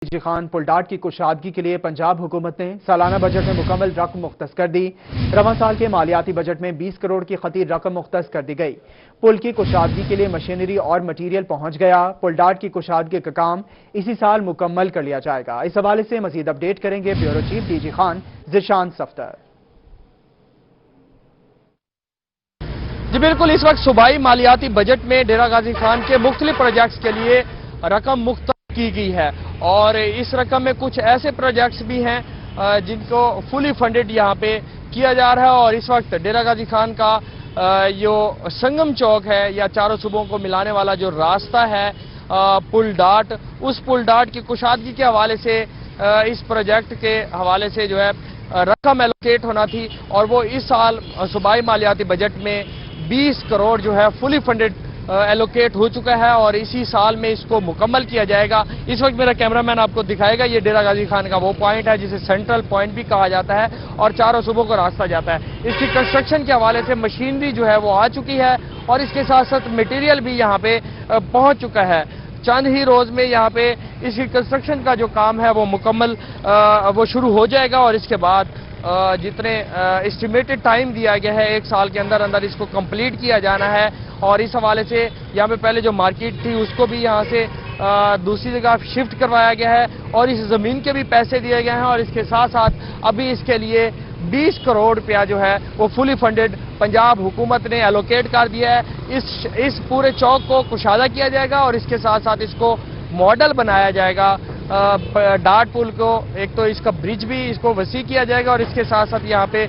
جی خان پلڈاٹ کی کشادگی کے لیے پنجاب حکومت نے سالانہ بجٹ میں مکمل رقم مختص کر دی۔ رواں سال کے مالیاتی بجٹ میں 20 کروڑ کی خطیر رقم مختص کر دی گئی۔ پل کی کشادگی کے لیے مشینری اور مٹیریل پہنچ گیا۔ پلڈاٹ کی کشادگی کا کام اسی سال مکمل کر لیا جائے گا۔ اس حوالے سے مزید اپڈیٹ کریں گے bureau chief D G Khan Zeeshan Safdar. جی بالکل، اس وقت صوبائی مالیاتی بجٹ میں ڈیرہ غازی خان کے مختلف پروجیکٹس کے لیے رقم مختص کی گئی ہے، اور اس رقم میں کچھ ایسے پروجیکٹس بھی ہیں جن کو فلی فنڈڈ یہاں پہ کیا جا رہا ہے۔ اور اس وقت ڈیرہ غازی خان کا جو سنگم چوک ہے یا چاروں صوبوں کو ملانے والا جو راستہ ہے پل ڈاٹ، اس پل ڈاٹ کی کشادگی کے حوالے سے اس پروجیکٹ کے حوالے سے جو ہے رقم ایلوکیٹ ہونا تھی، اور وہ اس سال صوبائی مالیاتی بجٹ میں 20 کروڑ جو ہے فلی فنڈڈ ایلوکیٹ ہو چکا ہے، اور اسی سال میں اس کو مکمل کیا جائے گا۔ اس وقت میرا کیمرہ مین آپ کو دکھائے گا، یہ ڈیرہ غازی خان کا وہ پوائنٹ ہے جسے سینٹرل پوائنٹ بھی کہا جاتا ہے، اور چاروں صوبوں کو راستہ جاتا ہے۔ اس کی کنسٹرکشن کے حوالے سے مشینری جو ہے وہ آ چکی ہے، اور اس کے ساتھ ساتھ مٹیریل بھی یہاں پہ پہنچ چکا ہے۔ چند ہی روز میں یہاں پہ اس کی کنسٹرکشن کا جو کام ہے وہ مکمل وہ شروع ہو جائے گا، اور اس کے بعد جتنے اسٹیمیٹڈ ٹائم دیا گیا ہے 1 سال کے اندر اندر اس کو کمپلیٹ کیا جانا ہے۔ اور اس حوالے سے یہاں پہ پہلے جو مارکیٹ تھی اس کو بھی یہاں سے دوسری جگہ شفٹ کروایا گیا ہے، اور اس زمین کے بھی پیسے دیے گئے ہیں، اور اس کے ساتھ ساتھ ابھی اس کے لیے 20 کروڑ روپیہ جو ہے وہ فلی فنڈڈ پنجاب حکومت نے ایلوکیٹ کر دیا ہے۔ اس پورے چوک کو کشادہ کیا جائے گا، اور اس کے ساتھ ساتھ اس کو ماڈل بنایا جائے گا ڈاٹ پل کو۔ ایک تو اس کا برج بھی اس کو وسیع کیا جائے گا، اور اس کے ساتھ ساتھ یہاں پہ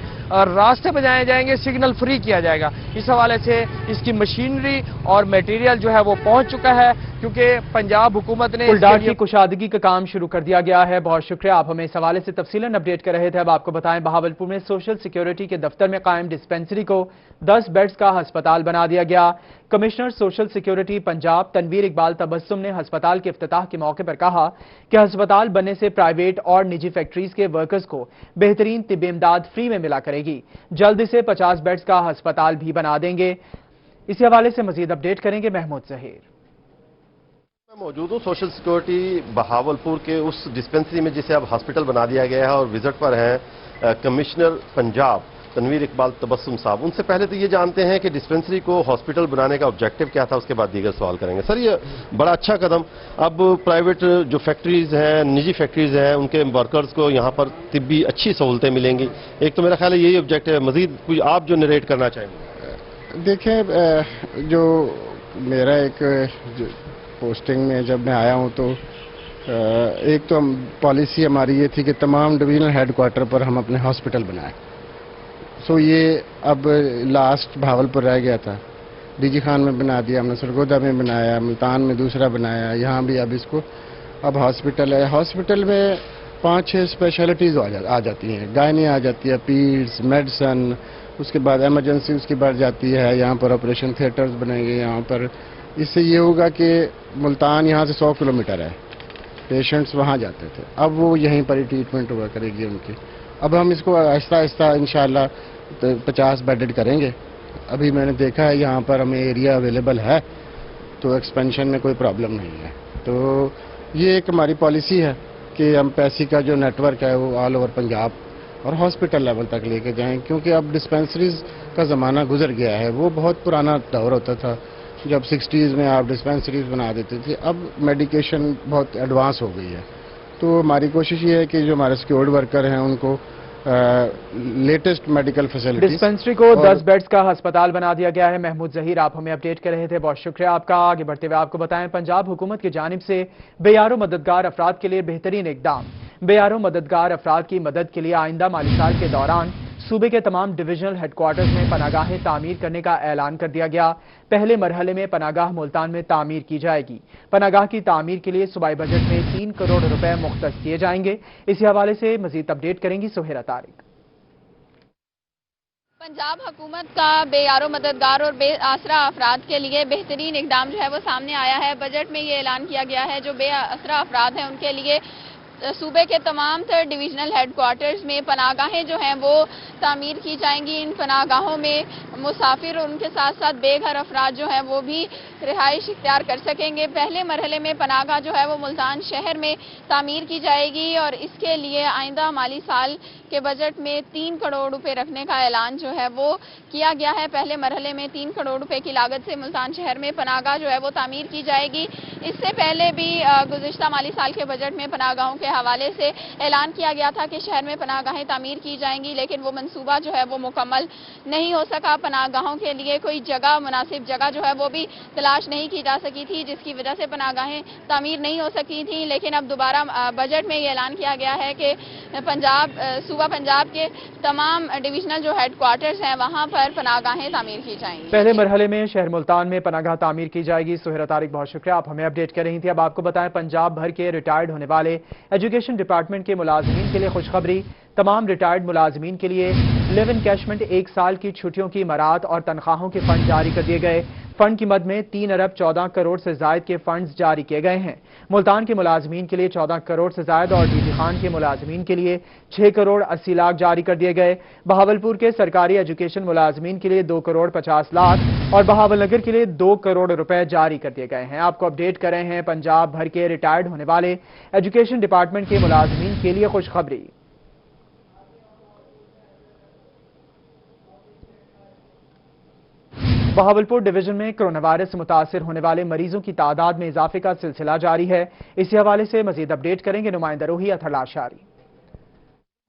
راستے بنائے جائیں گے، سگنل فری کیا جائے گا۔ اس حوالے سے اس کی مشینری اور میٹیریل جو ہے وہ پہنچ چکا ہے، کیونکہ پنجاب حکومت نے پلڈاٹ کی کشادگی کا کام شروع کر دیا گیا ہے۔ بہت شکریہ، آپ ہمیں اس حوالے سے تفصیلاً اپڈیٹ کر رہے تھے۔ اب آپ کو بتائیں بہاولپور میں سوشل سیکیورٹی کے دفتر میں قائم ڈسپینسری کو 10 بیڈز کا ہسپتال بنا دیا گیا۔ Commissioner social security Punjab Tanveer Iqbal Tabassum نے ہسپتال کے افتتاح کے موقع پر کہا کہ ہسپتال بننے سے پرائیویٹ اور نجی فیکٹریز کے ورکرز کو بہترین طبی امداد فری میں ملا کرے گی۔ جلد سے 50 بیڈز کا ہسپتال بھی بنا دیں گے۔ اسی حوالے سے مزید اپڈیٹ کریں گے محمود ظہیر۔ میں موجود ہوں سوشل سیکیورٹی بہاولپور کے اس ڈسپنسری میں جسے اب ہاسپٹل بنا دیا گیا ہے، اور وزٹ پر ہیں کمشنر پنجاب تنویر اقبال تبسم صاحب۔ ان سے پہلے تو یہ جانتے ہیں کہ ڈسپنسری کو ہاسپٹل بنانے کا آبجیکٹو کیا تھا، اس کے بعد دیگر سوال کریں گے۔ سر، یہ بڑا اچھا قدم، اب پرائیویٹ جو فیکٹریز ہیں، نجی فیکٹریز ہیں، ان کے ورکرز کو یہاں پر طبی اچھی سہولتیں ملیں گی۔ ایک تو میرا خیال ہے یہی آبجیکٹو ہے، مزید کچھ آپ جو نریٹ کرنا چاہیں گے؟ دیکھیں، جو میرا ایک پوسٹنگ میں جب میں آیا ہوں تو ایک تو پالیسی ہماری یہ تھی کہ تمام ڈویژنل ہیڈ کوارٹر پر ہم اپنے ہاسپٹل بنائیں۔ یہ اب لاسٹ بہاولپور رہ گیا تھا، ڈی جی خان میں بنا دیا ہم نے، سرگودا میں بنایا، ملتان میں دوسرا بنایا، یہاں بھی اب اس کو اب ہاسپٹل ہے۔ ہاسپٹل میں 5-6 اسپیشلٹیز آ جاتی ہیں، گائنی آ جاتی ہے، پیڈز، میڈیسن، اس کے بعد ایمرجنسی اس کی بڑھ جاتی ہے۔ یہاں پر آپریشن تھیٹرز بنیں گے یہاں پر۔ اس سے یہ ہوگا کہ ملتان یہاں سے 100 کلومیٹر ہے، پیشنٹس وہاں جاتے تھے، اب وہ یہیں پر ہی ٹریٹمنٹ ہوا کرے گی ان کی۔ اب ہم اس کو آہستہ آہستہ انشاءاللہ 50 بیڈڈ کریں گے۔ ابھی میں نے دیکھا ہے یہاں پر ہمیں ایریا اویلیبل ہے، تو ایکسپینشن میں کوئی پرابلم نہیں ہے۔ تو یہ ایک ہماری پالیسی ہے کہ ہم پیسے کا جو نیٹ ورک ہے وہ آل اوور پنجاب اور ہاسپٹل لیول تک لے کے جائیں، کیونکہ اب ڈسپینسریز کا زمانہ گزر گیا ہے۔ وہ بہت پرانا دور ہوتا تھا جب 60s میں آپ ڈسپینسریز بنا دیتے تھے، اب میڈیکیشن بہت ایڈوانس ہو گئی ہے۔ تو ہماری کوشش یہ ہے کہ جو ہمارے سیکیورڈ ورکر ہیں ان کو لیٹسٹ میڈیکل فیسلٹیز۔ ڈسپنسری کو 10 بیڈز کا ہسپتال بنا دیا گیا ہے۔ محمود ظہیر، آپ ہمیں اپڈیٹ کر رہے تھے، بہت شکریہ آپ کا۔ آگے بڑھتے ہوئے آپ کو بتائیں پنجاب حکومت کی جانب سے بے یار و مددگار افراد کے لیے بہترین اقدام۔ بے یار و مددگار افراد کی مدد کے لیے آئندہ مالی سال کے دوران صوبے کے تمام ڈویژنل ہیڈ کوارٹرز میں پناہ تعمیر کرنے کا اعلان کر دیا گیا۔ پہلے مرحلے میں پناہ ملتان میں تعمیر کی جائے گی۔ پناہ کی تعمیر کے لیے صوبائی بجٹ میں 3 کروڑ روپے مختص کیے جائیں گے۔ اسی حوالے سے مزید اپڈیٹ کریں گی سہیرہ طارق۔ پنجاب حکومت کا بے یار و مددگار اور بے آسرا افراد کے لیے بہترین اقدام جو ہے وہ سامنے آیا ہے۔ بجٹ میں یہ اعلان کیا گیا ہے جو بے آسرا افراد ہیں ان کے لیے صوبے کے تمام تر ڈویژنل ہیڈ کوارٹرز میں پناہ گاہیں جو ہیں وہ تعمیر کی جائیں گی۔ ان پناہ گاہوں میں مسافر اور ان کے ساتھ ساتھ بے گھر افراد جو ہیں وہ بھی رہائش اختیار کر سکیں گے۔ پہلے مرحلے میں پناہ گاہ جو ہے وہ ملتان شہر میں تعمیر کی جائے گی اور اس کے لیے آئندہ مالی سال کے بجٹ میں 3 کروڑ روپے رکھنے کا اعلان جو ہے وہ کیا گیا ہے۔ پہلے مرحلے میں 3 کروڑ روپے کی لاگت سے ملتان شہر میں پناہ گاہ جو ہے وہ تعمیر کی جائے گی۔ اس سے پہلے بھی گزشتہ مالی سال کے بجٹ میں پناہ گاہوں کے حوالے سے اعلان کیا گیا تھا کہ شہر میں پناہ گاہیں تعمیر کی جائیں گی، لیکن وہ منصوبہ جو ہے وہ مکمل نہیں ہو سکا۔ پناہ گاہوں کے لیے کوئی جگہ، مناسب جگہ جو ہے وہ بھی تلاش نہیں کی جا سکی تھی، جس کی وجہ سے پناہ گاہیں تعمیر نہیں ہو سکی تھیں۔ لیکن اب دوبارہ بجٹ میں یہ اعلان کیا گیا ہے کہ صوبہ پنجاب کے تمام ڈویژنل جو ہیڈ کوارٹرز ہیں وہاں پر پناہ گاہیں تعمیر کی جائیں گی۔ پہلے مرحلے میں شہر ملتان میں پناہ گاہ تعمیر کی جائے گی۔ سہیرہ طارق، بہت شکریہ، آپ ہمیں اپڈیٹ کر رہی تھی۔ اب آپ کو بتائیں، پنجاب بھر کے ریٹائرڈ ہونے والے ایجوکیشن ڈپارٹمنٹ کے ملازمین کے لیے خوشخبری۔ تمام ریٹائرڈ ملازمین کے لیے لیو انکیشمنٹ 1 سال کی چھٹیوں کی مراعات اور تنخواہوں کے فنڈ جاری کر دیے گئے۔ فنڈ کی مد میں 3 ارب 14 کروڑ سے زائد کے فنڈز جاری کیے گئے ہیں۔ ملتان کے ملازمین کے لیے 14 کروڑ سے زائد اور ڈی ٹی خان کے ملازمین کے لیے 6 کروڑ 80 لاکھ جاری کر دیے گئے۔ بہاولپور کے سرکاری ایجوکیشن ملازمین کے لیے 2 کروڑ 50 لاکھ اور بہاول نگر کے لیے 2 کروڑ روپے جاری کر دیے گئے ہیں۔ آپ کو اپڈیٹ کر رہے ہیں پنجاب بھر کے ریٹائرڈ ہونے والے ایجوکیشن ڈپارٹمنٹ کے ملازمین کے لیے خوشخبری۔ بہاولپور ڈویژن میں کرونا وائرس سے متاثر ہونے والے مریضوں کی تعداد میں اضافے کا سلسلہ جاری ہے۔ اسی حوالے سے مزید اپڈیٹ کریں گے نمائندہ روحی اطہر لاشاری۔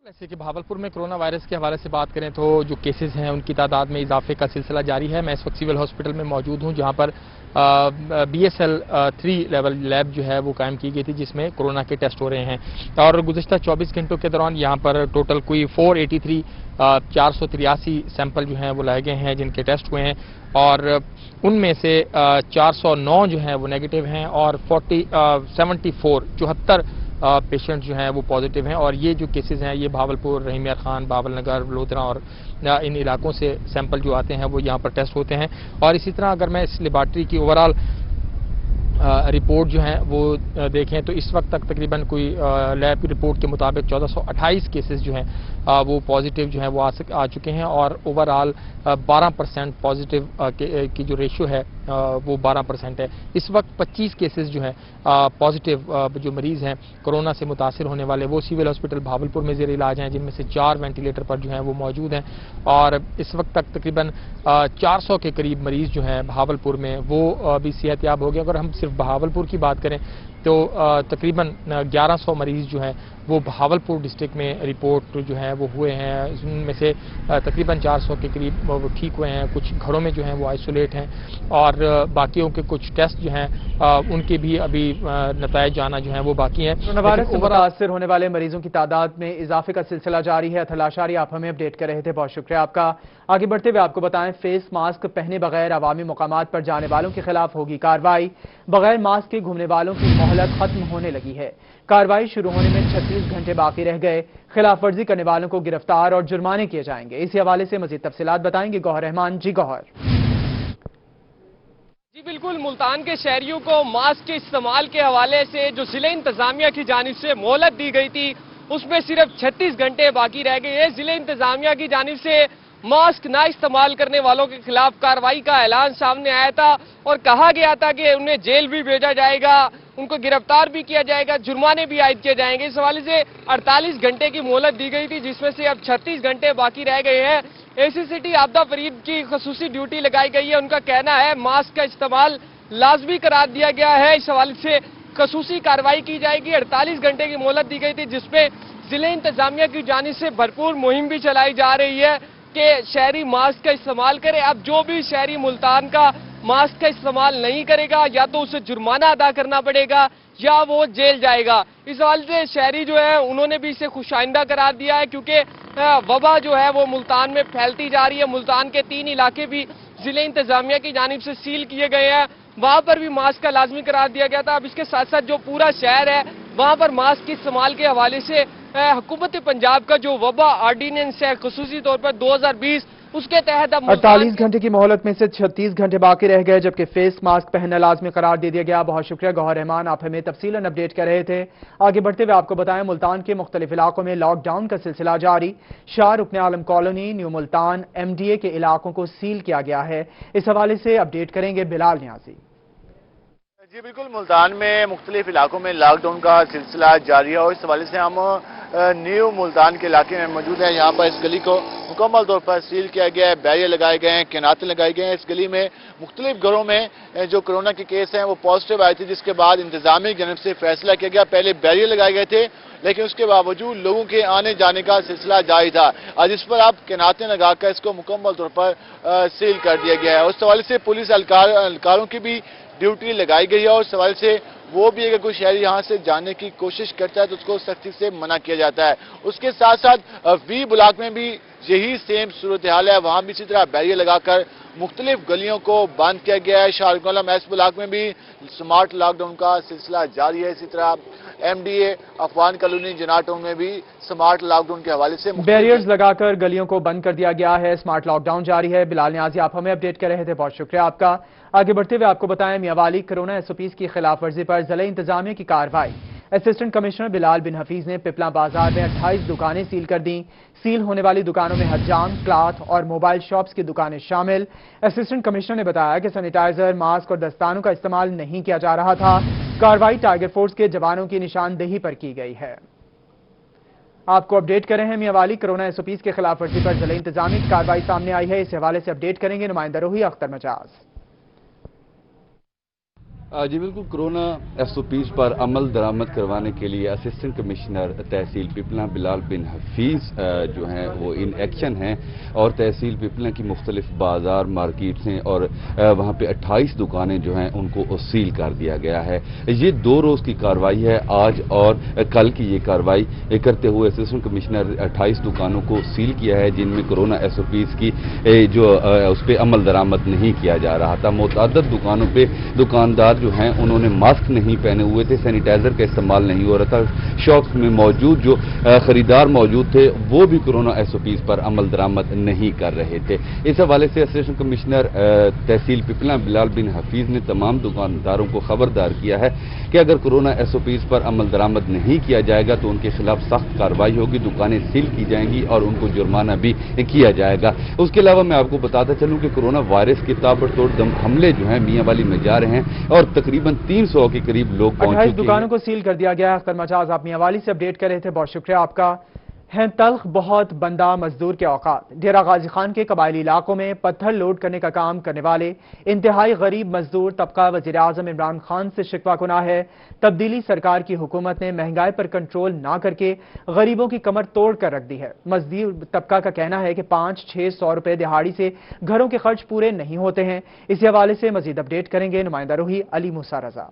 ایسے کہ بہاولپور میں کرونا وائرس کے حوالے سے بات کریں تو جو کیسز ہیں ان کی تعداد میں اضافے کا سلسلہ جاری ہے۔ میں اس وقت سول ہاسپٹل میں موجود ہوں جہاں پر BSL 3 لیول لیب جو ہے وہ قائم کی گئی تھی جس میں کرونا کے ٹیسٹ ہو رہے ہیں اور گزشتہ 24 گھنٹوں کے دوران یہاں پر ٹوٹل کوئی 483 سیمپل جو ہیں وہ لائے گئے ہیں جن کے ٹیسٹ ہوئے ہیں اور ان میں سے 409 جو ہیں وہ نیگیٹو ہیں اور 74 پیشنٹ جو ہیں وہ پازیٹیو ہیں اور یہ جو کیسز ہیں یہ بہاولپور، رحیم یار خان، بہاول نگر، لودھرا اور ان علاقوں سے سیمپل جو آتے ہیں وہ یہاں پر ٹیسٹ ہوتے ہیں۔ اور اسی طرح اگر میں اس لیبارٹری کی اوورال رپورٹ جو ہیں وہ دیکھیں تو اس وقت تک تقریباً کوئی لیب رپورٹ کے مطابق 1428 کیسز جو ہیں وہ پازیٹیو جو ہیں وہ آ چکے ہیں اور اوورال 12% پازیٹیو کی جو ریشو ہے وہ 12% ہے۔ اس وقت 25 کیسز جو ہیں پازیٹیو جو مریض ہیں کرونا سے متاثر ہونے والے وہ سول ہاسپٹل بہاولپور میں زیر علاج ہیں جن میں سے 4 وینٹیلیٹر پر جو ہیں وہ موجود ہیں اور اس وقت تک تقریباً 400 کے قریب مریض جو ہیں بہاولپور میں وہ بھی صحت یاب ہو گئے۔ اگر ہم صرف بہاولپور کی بات کریں تو تقریباً 1100 مریض جو ہیں وہ بہاولپور ڈسٹرکٹ میں رپورٹ جو ہیں وہ ہوئے ہیں، ان میں سے تقریباً 400 کے قریب وہ ٹھیک ہوئے ہیں، کچھ گھروں میں جو ہیں وہ آئسولیٹ ہیں اور باقیوں کے کچھ ٹیسٹ جو ہیں ان کے بھی ابھی نتائج آنا جو ہیں وہ باقی ہیں۔ کرونا وائرس سے متاثر ہونے والے مریضوں کی تعداد میں اضافے کا سلسلہ جاری ہے۔ اطہر لاشاری، آپ ہمیں اپڈیٹ کر رہے تھے، بہت شکریہ آپ کا۔ آگے بڑھتے ہوئے آپ کو بتائیں، فیس ماسک پہنے بغیر عوامی مقامات پر جانے والوں کے خلاف ہوگی کارروائی۔ بغیر ماسک کے گھومنے والوں کی مہلت ختم ہونے لگی ہے۔ کارروائی شروع ہونے میں 36 گھنٹے باقی رہ گئے۔ خلاف ورزی کرنے والوں کو گرفتار اور جرمانے کیے جائیں گے۔ اسی حوالے سے مزید تفصیلات بتائیں گے گوہر رحمان۔ جی گوہر۔ جی بالکل، ملتان کے شہریوں کو ماسک کے استعمال کے حوالے سے جو ضلع انتظامیہ کی جانب سے مہلت دی گئی تھی اس میں صرف 36 گھنٹے باقی رہ گئے ہیں۔ ضلع انتظامیہ کی جانب سے ماسک نہ استعمال کرنے والوں کے خلاف کارروائی کا اعلان سامنے آیا تھا اور کہا گیا تھا کہ انہیں جیل بھی بھیجا جائے گا، ان کو گرفتار بھی کیا جائے گا، جرمانے بھی عائد کیے جائیں گے۔ اس حوالے سے 48 گھنٹے کی مہلت دی گئی تھی جس میں سے اب 36 گھنٹے باقی رہ گئے ہیں۔ ایسی سٹی آبدہ فرید کی خصوصی ڈیوٹی لگائی گئی ہے، ان کا کہنا ہے ماسک کا استعمال لازمی قرار دیا گیا ہے، اس حوالے سے خصوصی کارروائی کی جائے گی۔ 48 گھنٹے کی مہلت دی گئی تھی جس میں ضلع انتظامیہ کی جانب سے بھرپور مہم بھی چلائی جا رہی ہے کہ شہری ماسک کا استعمال کرے۔ اب جو بھی شہری ملتان کا ماسک کا استعمال نہیں کرے گا یا تو اسے جرمانہ ادا کرنا پڑے گا یا وہ جیل جائے گا۔ اس حوالے سے شہری جو ہے انہوں نے بھی اسے خوش آئندہ قرار دیا ہے کیونکہ وبا جو ہے وہ ملتان میں پھیلتی جا رہی ہے۔ ملتان کے 3 علاقے بھی ضلع انتظامیہ کی جانب سے سیل کیے گئے ہیں، وہاں پر بھی ماسک کا لازمی قرار دیا گیا تھا۔ اب اس کے ساتھ ساتھ جو پورا شہر ہے وہاں پر ماسک کے استعمال کے حوالے سے حکومت پنجاب کا جو وبا آرڈیننس ہے خصوصی طور پر 2020 اس کے تحت اب 48 گھنٹے کی مہلت میں سے 36 گھنٹے باقی رہ گئے، جبکہ فیس ماسک پہننا لازمی قرار دے دیا گیا۔ بہت شکریہ گوہر رحمان، آپ ہمیں تفصیلاً اپڈیٹ کر رہے تھے۔ آگے بڑھتے ہوئے آپ کو بتائیں، ملتان کے مختلف علاقوں میں لاک ڈاؤن کا سلسلہ جاری۔ Shah Rukn Alam colony, new Multan, M D A کے علاقوں کو سیل کیا گیا ہے۔ اس حوالے سے اپڈیٹ کریں گے بلال نیازی۔ جی بالکل، ملتان میں مختلف علاقوں میں لاک ڈاؤن کا سلسلہ جاری ہے اور اس حوالے سے ہم نیو ملتان کے علاقے میں موجود ہیں۔ یہاں پر اس گلی کو مکمل طور پر سیل کیا گیا ہے، بیریئر لگائے گئے ہیں، کیناتیں لگائی گئے ہیں۔ اس گلی میں مختلف گھروں میں جو کرونا کے کیس ہیں وہ پازیٹیو آئے تھے، جس کے بعد انتظامیہ کی جانب سے فیصلہ کیا گیا۔ پہلے بیریئر لگائے گئے تھے، لیکن اس کے باوجود لوگوں کے آنے جانے کا سلسلہ جاری تھا۔ آج اس پر آپ کیناتیں لگا کر اس کو مکمل طور پر سیل کر دیا گیا ہے۔ اس حوالے سے پولیس اہلکاروں کی بھی ڈیوٹی لگائی گئی ہے اور اس حوالے سے وہ بھی اگر کوئی شہری یہاں سے جانے کی کوشش کرتا ہے تو اس کو سختی سے منع کیا جاتا ہے۔ اس کے ساتھ ساتھ وی بلاک میں بھی یہی سیم صورتحال ہے، وہاں بھی اسی طرح بیریئر لگا کر مختلف گلیوں کو بند کیا گیا ہے۔ شاہ رکن عالم ایس بلاک میں بھی سمارٹ لاک ڈاؤن کا سلسلہ جاری ہے۔ اسی طرح M D A Afghan colony جناٹوں میں بھی سمارٹ لاک ڈاؤن کے حوالے سے بیریئرز لگا کر گلیوں کو بند کر دیا گیا ہے۔ سمارٹ لاک ڈاؤن جاری ہے۔ بلال نیازی، آپ ہمیں اپڈیٹ کر رہے تھے، بہت شکریہ آپ کا۔ آگے بڑھتے ہوئے آپ کو بتائیں، میاوالی کرونا ایس او پیز کی خلاف ورزی پر ضلع انتظامیہ کی کارروائی۔ اسسٹنٹ کمشنر بلال بن حفیظ نے پپلا بازار میں 28 دکانیں سیل کر دیں۔ سیل ہونے والی دکانوں میں حجام، کلاتھ اور موبائل شاپس کی دکانیں شامل۔ اسسٹنٹ کمشنر نے بتایا کہ سینیٹائزر، ماسک اور دستانوں کا استعمال نہیں کیا جا رہا تھا۔ کارروائی ٹائیگر فورس کے جوانوں کی نشاندہی پر کی گئی ہے۔ آپ کو اپڈیٹ کریں ہیں، میاوالی کرونا ایس او پیز کے خلاف ورزی پر ضلع انتظامیہ کی کارروائی سامنے آئی ہے۔ اس حوالے سے اپڈیٹ کریں گے نمائندہ روحی اختر مجاز۔ جی بالکل، کرونا ایس او پیز پر عمل درآمد کروانے کے لیے اسسٹنٹ کمشنر تحصیل پپلا بلال بن حفیظ جو ہیں وہ ان ایکشن ہیں اور تحصیل پپلا کی مختلف بازار مارکیٹس ہیں اور وہاں پہ 28 دکانیں جو ہیں ان کو سیل کر دیا گیا ہے۔ یہ 2 روز کی کارروائی ہے، آج اور کل کی یہ کارروائی کرتے ہوئے اسسٹنٹ کمشنر 28 دکانوں کو سیل کیا ہے جن میں کرونا ایس او پیز کی جو اس پہ عمل درآمد نہیں کیا جا رہا تھا۔ متعدد دکانوں پہ دکاندار جو ہیں انہوں نے ماسک نہیں پہنے ہوئے تھے، سینیٹائزر کا استعمال نہیں ہو رہا تھا۔ شاپس میں موجود جو خریدار موجود تھے وہ بھی کرونا ایس او پیز پر عمل درآمد نہیں کر رہے تھے۔ اس حوالے سے اسسٹنٹ کمشنر تحصیل پپلا بلال بن حفیظ نے تمام دکانداروں کو خبردار کیا ہے کہ اگر کرونا ایس او پیز پر عمل درآمد نہیں کیا جائے گا تو ان کے خلاف سخت کارروائی ہوگی، دکانیں سیل کی جائیں گی اور ان کو جرمانہ بھی کیا جائے گا۔ اس کے علاوہ میں آپ کو بتاتا چلوں کہ کرونا وائرس کے تابڑتوڑ حملے جو ہیں میاوالی میں جا رہے ہیں اور تقریباً 300 کے قریب لوگ پہنچ چکے ہیں۔ 28 دکانوں کو سیل کر دیا گیا ہے۔ اختر مجاز، آپ میاوالی سے اپڈیٹ کر رہے تھے، بہت شکریہ آپ کا۔ ہیں تلخ بہت بندہ مزدور کے اوقات۔ ڈیرہ غازی خان کے قبائلی علاقوں میں پتھر لوڈ کرنے کا کام کرنے والے انتہائی غریب مزدور طبقہ وزیر اعظم عمران خان سے شکوہ کناہ ہے۔ تبدیلی سرکار کی حکومت نے مہنگائی پر کنٹرول نہ کر کے غریبوں کی کمر توڑ کر رکھ دی ہے۔ مزدور طبقہ کا کہنا ہے کہ 500-600 روپے دہاڑی سے گھروں کے خرچ پورے نہیں ہوتے ہیں۔ اسی حوالے سے مزید اپڈیٹ کریں گے نمائندہ روحی علی موسیٰ رضا۔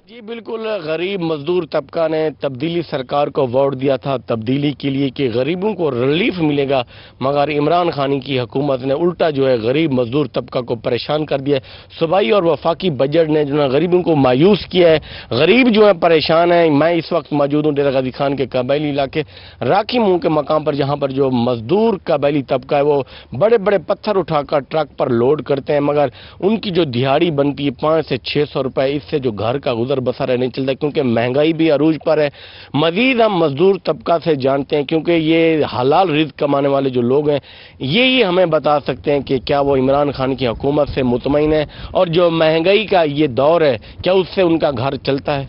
جی بالکل، غریب مزدور طبقہ نے تبدیلی سرکار کو ووٹ دیا تھا تبدیلی کے لیے کہ غریبوں کو ریلیف ملے گا، مگر عمران خان کی حکومت نے الٹا جو ہے غریب مزدور طبقہ کو پریشان کر دیا ہے۔ صوبائی اور وفاقی بجٹ نے جو ہے غریبوں کو مایوس کیا ہے، غریب جو ہے پریشان ہیں۔ میں اس وقت موجود ہوں ڈیرہ غازی خان کے قبائلی علاقے راکی منہ کے مقام پر، جہاں پر جو مزدور قبائلی طبقہ ہے وہ بڑے بڑے پتھر اٹھا کر ٹرک پر لوڈ کرتے ہیں، مگر ان کی جو دہاڑی بنتی ہے 500 سے 600 روپے، اس سے جو گھر کا گزر بسر نہیں چلتا کیونکہ مہنگائی بھی عروج پر ہے۔ مزید ہم مزدور طبقہ سے جانتے ہیں کیونکہ یہ حلال رزق کمانے والے جو لوگ ہیں یہی ہمیں بتا سکتے ہیں کہ کیا وہ عمران خان کی حکومت سے مطمئن ہے اور جو مہنگائی کا یہ دور ہے کیا اس سے ان کا گھر چلتا ہے؟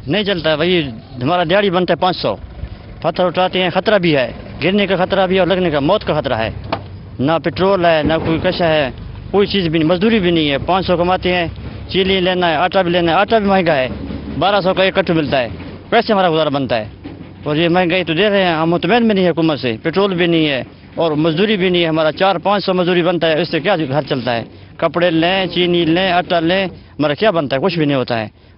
نہیں چلتا ہے بھائی، ہمارا دیہڑی بنتا ہے 500، پتھر اٹھاتے ہیں، خطرہ بھی ہے، گرنے کا خطرہ بھی ہے اور لگنے کا موت کا خطرہ ہے۔ نہ پیٹرول ہے، نہ کوئی کشا ہے، کوئی چیز بھی نہیں، مزدوری بھی نہیں ہے۔ 500 کماتے ہیں، چیلی لینا ہے، آٹا بھی لینا ہے، آٹا بھی مہنگا ہے، 1200 کا ایک کٹو ملتا ہے، کیسے ہمارا گزارا بنتا ہے؟ اور یہ مہنگائی تو دے رہے ہیں، ہم مطمئن بھی نہیں ہے حکومت سے، پیٹرول بھی نہیں ہے اور مزدوری بھی نہیں ہے، ہمارا 400-500 مزدوری بنتا ہے، اس سے کیا گھر چلتا ہے؟ کپڑے لیں، چینی لیں، آٹا لیں، ہمارا کیا بنتا ہے؟ کچھ بھی نہیں ہوتا ہے۔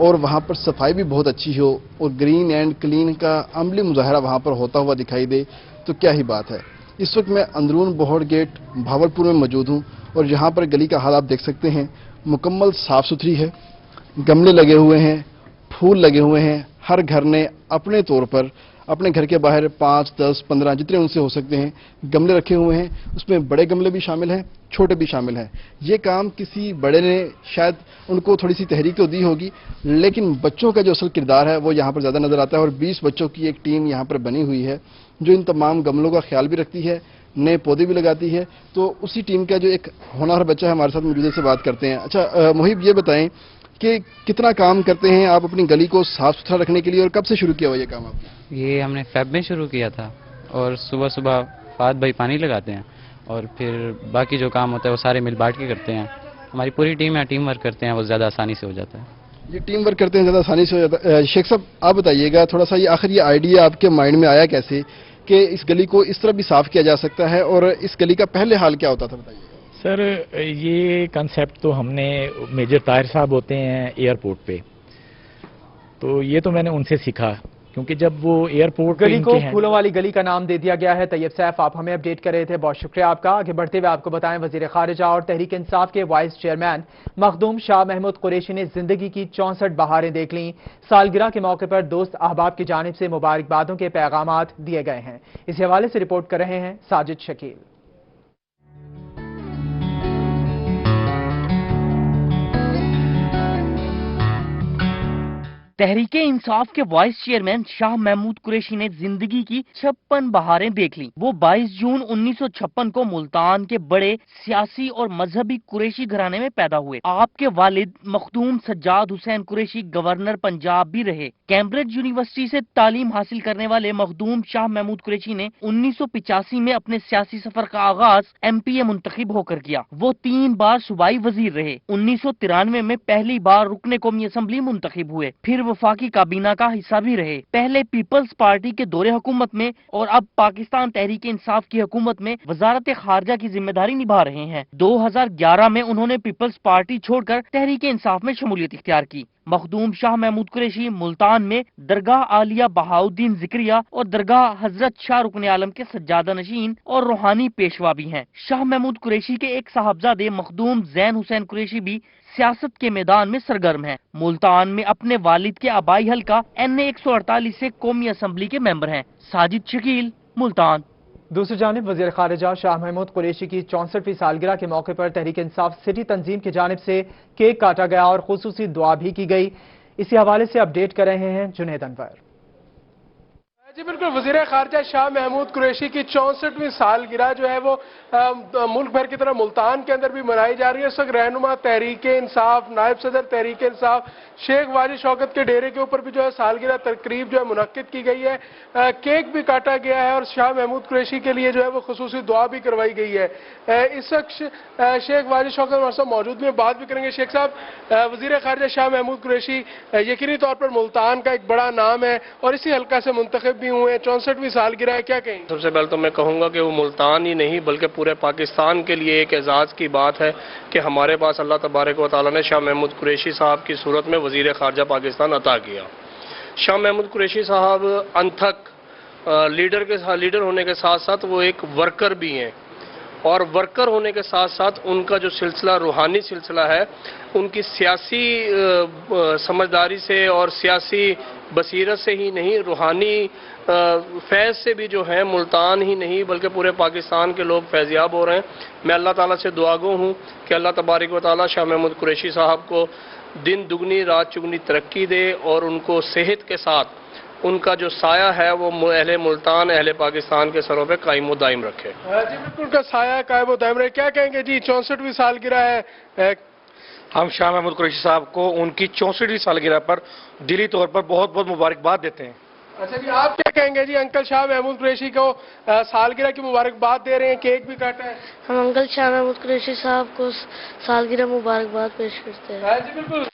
اور وہاں پر صفائی بھی بہت اچھی ہو اور گرین اینڈ کلین کا عملی مظاہرہ وہاں پر ہوتا ہوا دکھائی دے تو کیا ہی بات ہے۔ اس وقت میں اندرون بہوڑ گیٹ بھاولپور میں موجود ہوں اور یہاں پر گلی کا حال آپ دیکھ سکتے ہیں، مکمل صاف ستھری ہے، گملے لگے ہوئے ہیں، پھول لگے ہوئے ہیں، ہر گھر نے اپنے طور پر اپنے گھر کے باہر 5، 10، 15 جتنے ان سے ہو سکتے ہیں گملے رکھے ہوئے ہیں، اس میں بڑے گملے بھی شامل ہیں، چھوٹے بھی شامل ہیں۔ یہ کام کسی بڑے نے شاید ان کو تھوڑی سی تحریک تو دی ہوگی، لیکن بچوں کا جو اصل کردار ہے وہ یہاں پر زیادہ نظر آتا ہے، اور 20 بچوں کی ایک ٹیم یہاں پر بنی ہوئی ہے جو ان تمام گملوں کا خیال بھی رکھتی ہے، نئے پودے بھی لگاتی ہے۔ تو اسی ٹیم کا جو ایک ہونہار بچہ ہے ہمارے ساتھ موجود ہے، سے بات کرتے ہیں۔ اچھا محب، یہ بتائیں کہ کتنا کام کرتے ہیں آپ اپنی گلی کو صاف ستھرا رکھنے کے لیے، اور کب سے شروع کیا ہوا یہ کام آپ نے؟ یہ ہم نے فیب میں شروع کیا تھا، اور صبح صبح فہد بھائی پانی لگاتے ہیں، اور پھر باقی جو کام ہوتا ہے وہ سارے مل بانٹ کے کرتے ہیں۔ ہماری پوری ٹیم ہے، ٹیم ورک کرتے ہیں، وہ زیادہ آسانی سے ہو جاتا ہے۔ یہ ٹیم ورک کرتے ہیں زیادہ آسانی سے ہو جاتا ہے۔ شیخ صاحب آپ بتائیے گا تھوڑا سا، یہ آخر یہ آئیڈیا آپ کے مائنڈ میں آیا کیسے کہ اس گلی کو اس طرح بھی صاف کیا جا سکتا ہے، اور اس گلی کا پہلے حال کیا ہوتا تھا بتائیے؟ سر یہ کنسیپٹ تو ہم نے، میجر طاہر صاحب ہوتے ہیں ایئرپورٹ پہ، تو یہ تو میں نے ان سے سیکھا، کیونکہ جب وہ ایئرپورٹ گلی کو پھولوں والی گلی کا نام دے دیا گیا ہے۔ طیب سیف آپ ہمیں اپڈیٹ کر رہے تھے، بہت شکریہ آپ کا۔ آگے بڑھتے ہوئے آپ کو بتائیں، وزیر خارجہ اور تحریک انصاف کے وائس چیئرمین مخدوم شاہ محمود قریشی نے زندگی کی 64 بہاریں دیکھ لیں۔ سالگرہ کے موقع پر دوست احباب کی جانب سے مبارکبادوں کے پیغامات دیے گئے ہیں۔ اس حوالے سے رپورٹ کر رہے ہیں ساجد شکیل۔ تحریک انصاف کے وائس چیئرمین شاہ محمود قریشی نے زندگی کی 56 بہاریں دیکھ لیں۔ وہ 22 جون 1956 کو ملتان کے بڑے سیاسی اور مذہبی قریشی گھرانے میں پیدا ہوئے۔ آپ کے والد مخدوم سجاد حسین قریشی گورنر پنجاب بھی رہے۔ کیمبرج یونیورسٹی سے تعلیم حاصل کرنے والے مخدوم شاہ محمود قریشی نے 1985 میں اپنے سیاسی سفر کا آغاز MP منتخب ہو کر کیا۔ وہ 3 بار صوبائی وزیر رہے۔ 1993 میں پہلی بار رکن قومی اسمبلی منتخب ہوئے، پھر وفاقی کابینہ کا حصہ بھی رہے۔ پہلے پیپلز پارٹی کے دور حکومت میں اور اب پاکستان تحریک انصاف کی حکومت میں وزارت خارجہ کی ذمہ داری نبھا رہے ہیں۔ 2011 میں انہوں نے پیپلز پارٹی چھوڑ کر تحریک انصاف میں شمولیت اختیار کی۔ مخدوم شاہ محمود قریشی ملتان میں درگاہ عالیہ بہاؤالدین ذکریہ اور درگاہ حضرت شاہ رکن عالم کے سجادہ نشین اور روحانی پیشوا بھی ہیں۔ شاہ محمود قریشی کے ایک صاحبزادے مخدوم زین حسین قریشی بھی سیاست کے میدان میں سرگرم ہیں۔ ملتان میں اپنے والد کے آبائی حلقہ NA 148 سے قومی اسمبلی کے ممبر ہیں۔ ساجد شکیل، ملتان۔ دوسری جانب وزیر خارجہ شاہ محمود قریشی کی 64ویں سالگرہ کے موقع پر تحریک انصاف سٹی تنظیم کی جانب سے کیک کاٹا گیا اور خصوصی دعا بھی کی گئی۔ اسی حوالے سے اپڈیٹ کر رہے ہیں جنید انور۔ جی بالکل، وزیر خارجہ شاہ محمود قریشی کی 64ویں سالگرہ جو ہے وہ ملک بھر کی طرح ملتان کے اندر بھی منائی جا رہی ہے۔ اس وقت رہنما تحریک انصاف، نائب صدر تحریک انصاف شیخ واجد شوکت کے ڈیرے کے اوپر بھی جو ہے سالگرہ تقریب جو ہے منعقد کی گئی ہے، کیک بھی کاٹا گیا ہے اور شاہ محمود قریشی کے لیے جو ہے وہ خصوصی دعا بھی کروائی گئی ہے۔ اس وقت شیخ واجد شوکت ہمارے ساتھ موجود میں بات بھی کریں گے۔ شیخ صاحب، وزیر خارجہ شاہ محمود قریشی یقینی طور پر ملتان کا ایک بڑا نام ہے اور اسی حلقہ سے منتخب بھی ہوئے ہیں، 64ویں سالگرہ ہے، کیا کہیں؟ سب سے پہلے تو میں کہوں گا کہ وہ ملتان ہی نہیں بلکہ پورے پاکستان کے لیے ایک اعزاز کی بات ہے کہ ہمارے پاس اللہ تبارک و تعالیٰ نے شاہ محمود قریشی صاحب کی صورت میں وزیر خارجہ پاکستان عطا کیا۔ شاہ محمود قریشی صاحب انتھک لیڈر ہونے کے ساتھ ساتھ وہ ایک ورکر بھی ہیں، اور ورکر ہونے کے ساتھ ساتھ ان کا جو سلسلہ روحانی سلسلہ ہے، ان کی سیاسی سمجھداری سے اور سیاسی بصیرت سے ہی نہیں، روحانی فیض سے بھی جو ہے ملتان ہی نہیں بلکہ پورے پاکستان کے لوگ فیضیاب ہو رہے ہیں۔ میں اللہ تعالیٰ سے دعا گو ہوں کہ اللہ تبارک و تعالیٰ شاہ محمود قریشی صاحب کو دن دگنی رات چگنی ترقی دے اور ان کو صحت کے ساتھ ان کا جو سایہ ہے وہ اہل ملتان، اہل پاکستان کے سروں پہ قائم و دائم رکھے۔ جی بالکل، ان کا سایہ قائم و دائم رکھے۔ کیا کہیں گے جی، 64ویں سالگرہ ہے، ہم شاہ محمود قریشی صاحب کو ان کی 64ویں سالگرہ پر دلی طور پر بہت بہت مبارکباد دیتے ہیں۔ اچھا جی، آپ کیا کہیں گے جی؟ انکل شاہ محمود قریشی کو سالگرہ کی مبارکباد دے رہے ہیں، کیک بھی کاٹا ہے۔ ہم انکل شاہ محمود قریشی صاحب کو سالگرہ مبارکباد پیش کرتے ہیں۔ جی بالکل۔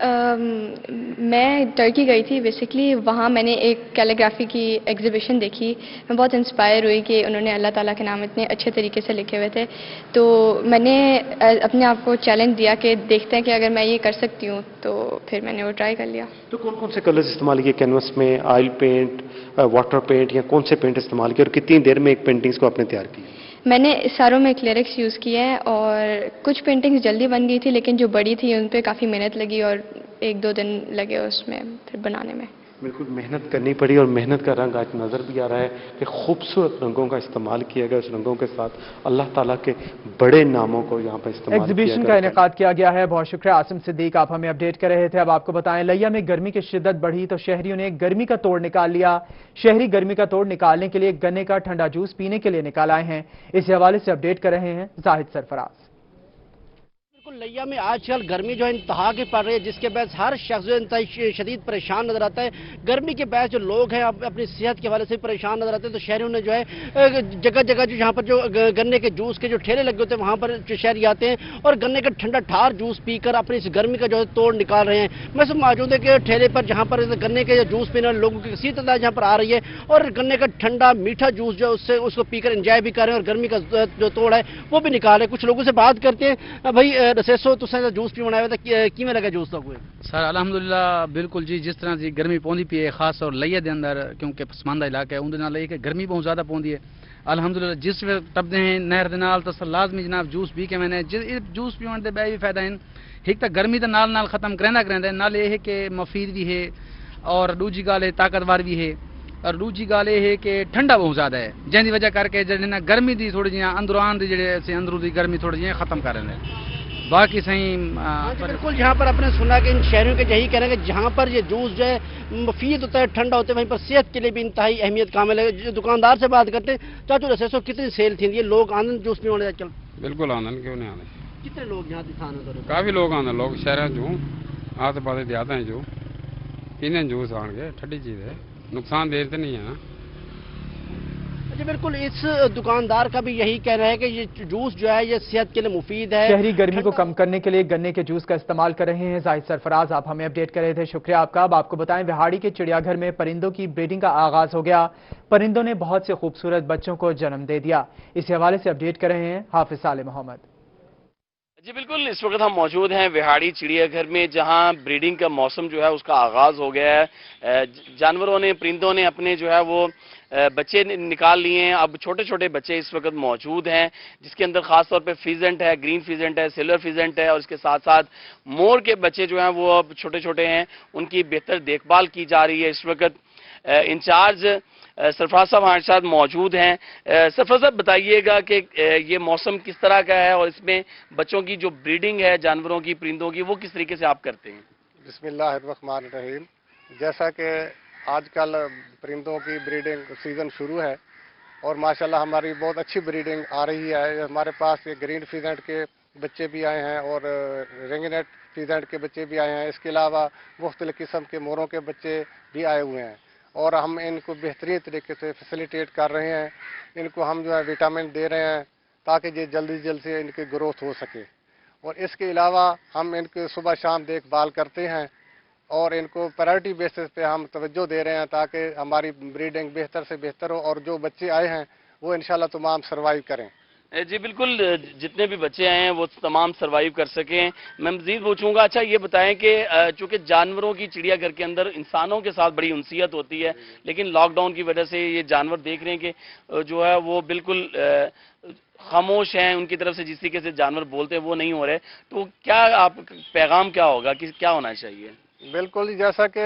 میں ترکی گئی تھی بیسکلی. وہاں میں نے ایک کیلیگرافی کی ایگزیبیشن دیکھی. میں بہت انسپائر ہوئی کہ انہوں نے اللہ تعالیٰ کے نام اتنے اچھے طریقے سے لکھے ہوئے تھے. تو میں نے اپنے آپ کو چیلنج دیا کہ دیکھتے ہیں کہ اگر میں یہ کر سکتی ہوں, تو پھر میں نے وہ ٹرائی کر لیا. تو کون کون سے کلرز استعمال کیے کینوس میں؟ آئل پینٹ, واٹر پینٹ, یا کون سے پینٹ استعمال کیے, اور کتنی دیر میں ایک پینٹنگز کو آپ نے تیار کی؟ میں نے ساروں میں کلیرکس یوز کیے ہیں, اور کچھ پینٹنگز جلدی بن گئی تھی, لیکن جو بڑی تھی ان پہ کافی محنت لگی اور 1-2 دن لگے اس میں پھر بنانے میں. بالکل محنت کرنی پڑی, اور محنت کا رنگ آج نظر بھی آ رہا ہے کہ خوبصورت رنگوں کا استعمال کیا گیا. اس رنگوں کے ساتھ اللہ تعالیٰ کے بڑے ناموں کو یہاں پر استعمال کیا گیا. ایگزیبیشن کا انعقاد کیا گیا ہے. بہت شکریہ عاصم صدیق, آپ ہمیں اپڈیٹ کر رہے تھے. اب آپ کو بتائیں, لیا میں گرمی کی شدت بڑھی تو شہریوں نے گرمی کا توڑ نکال لیا. شہری گرمی کا توڑ نکالنے کے لیے گنے کا ٹھنڈا جوس پینے کے لیے نکال آئے ہیں. اس حوالے سے اپڈیٹ کر رہے ہیں زاہد سرفراز. لیا میں آج کل گرمی جو ہے انتہا کی پڑ رہی ہے, جس کے باعث ہر شخص جو انتہائی شدید پریشان نظر آتا ہے. گرمی کے باعث جو لوگ ہیں اپنی صحت کے حوالے سے پریشان نظر آتے ہیں. تو شہریوں نے جو ہے جگہ جگہ جو یہاں پر جو گنے کے جوس کے جو ٹھیلے لگے ہوتے ہیں وہاں پر شہری آتے ہیں اور گنے کا ٹھنڈا ٹھار جوس پی کر اپنی اس گرمی کا جو ہے توڑ نکال رہے ہیں. میں سب موجود ہے کہ ٹھیلے پر جہاں پر گنے کے جوس پینے والے لوگوں کی کثیر تعداد جہاں پر آ رہی ہے, اور گنے کا ٹھنڈا میٹھا جوس جو اس کو پی کر انجوائے بھی کر رہے ہیں, اور گرمی کا جو توڑ ہے وہ بھی نکال رہے ہیں. کچھ لوگوں سے بات کرتے ہیں. بھائی رسیسو تو جوس پی بنایا تھا, کیویں لگا جوس ہوئے سر؟ الحمدللہ بالکل جی, جس طرح جی گرمی پوندی پی ہے خاص طور لئیے دے اندر, کیونکہ پسماندہ علاقہ ہے اندر نال کہ گرمی بہت زیادہ پوندی ہے. الحمدللہ جس وقت ٹپدے ہیں نہر دے نال تو لازمی جناب جوس پی کے میں نے جوس پیون دے بے بھی فائدہ ہیں. ایک تو گرمی دے نال ختم کریندا نال یہ ہے کہ مفید بھی ہے, اور دوجی گال ہے طاقتور بھی ہے, اور دوجی گال یہ ہے کہ ٹھنڈا بہت زیادہ ہے, جن کی وجہ کر کے جڑے گرمی دی تھوڑی جی اندران دی جڑے اندروں دی گرمی تھوڑی جی ختم کر رہے ہیں. باقی صحیح بالکل جہاں پر آپ نے سنا کہ ان شہریوں کے یہی کہنا ہے کہ جہاں پر یہ جوس جو ہے مفید ہوتا ہے, ٹھنڈا ہوتا ہے, وہیں پر صحت کے لیے بھی انتہائی اہمیت کامل ہے. جو دکاندار سے بات کرتے ہیں, چاچو رسیسو کتنی سیل تھی, یہ لوگ آنند جوس پینے والے آج کل؟ بالکل آنند, کیوں نہیں آنے. کتنے لوگ یہاں دکھانا؟ کافی لوگ آنے, لوگ شہر جو آتے پاتے دیاتے ہیں جو پینے جوس آن کے, ٹھنڈی چیز ہے, نقصان دہ تو نہیں ہے نا. جی بالکل, اس دکاندار کا بھی یہی کہنا ہے کہ یہ جوس جو ہے یہ صحت کے لیے مفید ہے. شہری گرمی کو کم کرنے کے لیے گنے کے جوس کا استعمال کر رہے ہیں. زاہد سرفراز, آپ ہمیں اپڈیٹ کر رہے تھے, شکریہ آپ کا. اب آپ کو بتائیں, وہاڑی کے چڑیا گھر میں پرندوں کی بریڈنگ کا آغاز ہو گیا. پرندوں نے بہت سے خوبصورت بچوں کو جنم دے دیا. اس حوالے سے اپڈیٹ کر رہے ہیں حافظ صالح محمد. جی بالکل, اس وقت ہم موجود ہیں وہاڑی چڑیا گھر میں, جہاں بریڈنگ کا موسم جو ہے اس کا آغاز ہو گیا ہے. جانوروں نے, پرندوں نے اپنے جو ہے وہ بچے نکال لیے ہیں. اب چھوٹے چھوٹے بچے اس وقت موجود ہیں, جس کے اندر خاص طور پہ فیزنٹ ہے, گرین فیزنٹ ہے, سلور فیزنٹ ہے, اور اس کے ساتھ ساتھ مور کے بچے جو ہیں وہ اب چھوٹے چھوٹے ہیں. ان کی بہتر دیکھ بھال کی جا رہی ہے. اس وقت انچارج سرفراز صاحب ہمارے ساتھ موجود ہیں. سرفراز صاحب بتائیے گا کہ یہ موسم کس طرح کا ہے, اور اس میں بچوں کی جو بریڈنگ ہے جانوروں کی, پرندوں کی, وہ کس طریقے سے آپ کرتے ہیں؟ بسم اللہ الرحمن الرحیم. جیسا کہ آج کل پرندوں کی بریڈنگ سیزن شروع ہے, اور ماشاءاللہ ہماری بہت اچھی بریڈنگ آ رہی ہے. ہمارے پاس یہ گرین فیزنٹ کے بچے بھی آئے ہیں, اور رنگنیٹ فیزنٹ کے بچے بھی آئے ہیں. اس کے علاوہ مختلف قسم کے موروں کے بچے بھی آئے ہوئے ہیں, اور ہم ان کو بہترین طریقے سے فیسیلیٹیٹ کر رہے ہیں. ان کو ہم جو ہے وٹامن دے رہے ہیں تاکہ یہ جلدی سے ان کی گروتھ ہو سکے. اور اس کے علاوہ ہم ان کے صبح شام دیکھ بھال کرتے ہیں, اور ان کو پرائرٹی بیسس پہ ہم توجہ دے رہے ہیں تاکہ ہماری بریڈنگ بہتر سے بہتر ہو, اور جو بچے آئے ہیں وہ انشاءاللہ تمام سروائیو کریں. جی بالکل, جتنے بھی بچے آئے ہیں وہ تمام سروائیو کر سکیں. میں مزید پوچھوں گا, اچھا یہ بتائیں کہ چونکہ جانوروں کی چڑیا گھر کے اندر انسانوں کے ساتھ بڑی انسیت ہوتی ہے, لیکن لاک ڈاؤن کی وجہ سے یہ جانور دیکھ رہے ہیں کہ جو ہے وہ بالکل خاموش ہیں, ان کی طرف سے جس طریقے سے جانور بولتے ہیں وہ نہیں ہو رہے, تو کیا آپ پیغام کیا ہوگا کہ کیا ہونا چاہیے؟ بالکل, جیسا کہ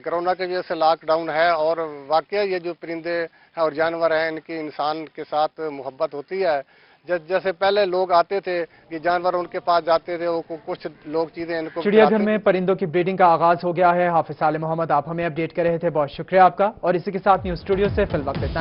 کرونا کی وجہ سے لاک ڈاؤن ہے, اور واقعہ یہ جو پرندے اور جانور ہیں ان کی انسان کے ساتھ محبت ہوتی ہے. جیسے پہلے لوگ آتے تھے کہ جانور ان کے پاس جاتے تھے, وہ کچھ لوگ چیزیں ان کو چڑیا گھر میں پرندوں کی بریڈنگ کا آغاز ہو گیا ہے. حافظ صالح محمد, آپ ہمیں اپڈیٹ کر رہے تھے, بہت شکریہ آپ کا. اور اسی کے ساتھ نیوز اسٹوڈیو سے فی الوقت اتنا.